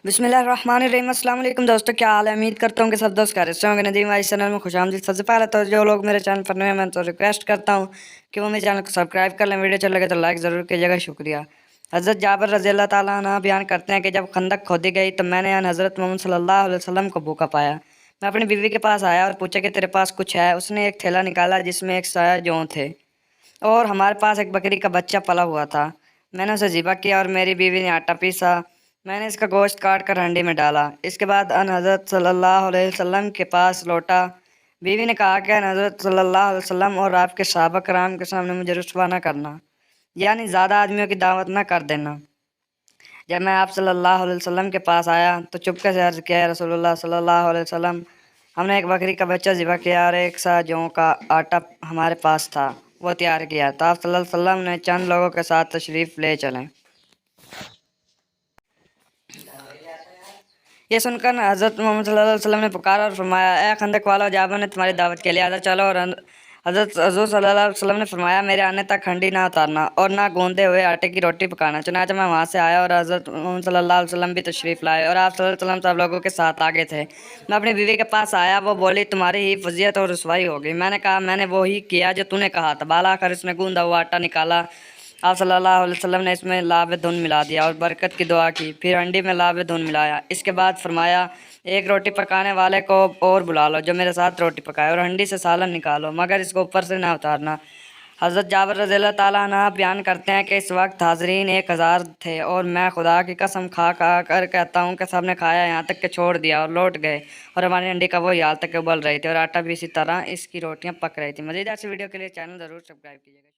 बिस्मिल्लाहिर्रहमानिर्रहीम। अस्सलाम वालेकुम दोस्तों, क्या हाल है? उम्मीद करता हूँ कि सब दोस्त खैरियत से होंगे। नदीम भाई चैनल में खुशामदीद। सबसे पहले तो जो लोग मेरे चैनल पर नए हैं, मैं तो रिक्वेस्ट करता हूँ कि वो मेरे चैनल को सब्सक्राइब कर लें। वीडियो चल लगे तो लाइक ज़रूर कीजिएगा, शुक्रिया। हज़रत जाबिर रज़ी अल्लाह ताला अन्हु बयान करते हैं कि जब खंदक खोदी गई तो मैंने हज़रत मोहम्मद सल्लल्लाहु अलैहि वसल्लम को भूखा पाया। मैं अपनी बीवी के पास आया और पूछा कि तेरे पास कुछ है? उसने एक थैला निकाला जिसमें एक साया जौ थे और हमारे पास एक बकरी का बच्चा पला हुआ था। मैंने उसे ज़िबा किया और मेरी बीवी ने आटा पीसा। मैंने इसका गोश्त काट कर हंडी में डाला। इसके बाद अन हज़रत सल्लल्लाहु अलैहि वसल्लम के पास लौटा। बीवी ने कहा कि अन हज़रत सल्लल्लाहु अलैहि वसल्लम और आपके सहाबा कराम के सामने मुझे रुसवा न करना, यानी ज़्यादा आदमियों की दावत न कर देना। जब मैं आप सल्लल्लाहु अलैहि वसल्लम के पास आया तो चुपके से अर्ज़ किया, या रसूलुल्लाह सल्लल्लाहु अलैहि वसल्लम, हमने एक बकरी का बच्चा ज़िबा किया और एक सा जौ का आटा हमारे पास था, वो तैयार किया। तो आप सल्लल्लाहु अलैहि वसल्लम ने चंद लोगों के साथ तशरीफ़ ले चलें। ये सुनकर हज़रत मोहम्मद सल्लल्लाहु अलैहि वसल्लम ने पुकारा और फरमाया, ए खंदक वालों, जाबिर ने तुम्हारी दावत के लिए आदर चलो। और हज़रत हज़ूर सल्लल्लाहु अलैहि वसल्लम ने फरमाया, मेरे आने तक हंडी ना उतारना और ना गूंदे हुए आटे की रोटी पकाना। चुनांचे मैं वहाँ से आया और हज़रत मोहम्मद सल्लल्लाहु अलैहि वसल्लम भी तशरीफ़ लाए और आप सल्लल्लाहु अलैहि वसल्लम सब लोगों के साथ आगे थे। मैं अपनी बीवी के पास आया, वो बोली, तुम्हारी ही फजीयत और रुसवाई होगी। मैंने कहा, मैंने वो ही किया जो तूने कहा था। बाला आकर इसने गूंदा हुआ आटा निकाला। आप सल्लल्लाहु अलैहि वसल्लम ने इसमें लाभ धुन मिला दिया और बरकत की दुआ की। फिर हंडी में लाभ धुन मिलाया। इसके बाद फरमाया, एक रोटी पकाने वाले को और बुला लो जो मेरे साथ रोटी पकाए, और हंडी से सालन निकालो, मगर इसको ऊपर से ना उतारना। हज़रत जाबिर रज़ी अल्लाह ताला अन्हु बयान करते हैं कि इस वक्त हाज़रीन 1000 थे और मैं खुदा की कसम खा कर कहता हूँ कि सब ने खाया, यहाँ तक कि छोड़ दिया और लौट गए, और हमारी हंडी का वही हाल तक उबल रही थी और आटा भी इसी तरह इसकी रोटियाँ पक रही थी। मज़ीद ऐसी वीडियो के लिए चैनल ज़रूर सब्सक्राइब कीजिएगा।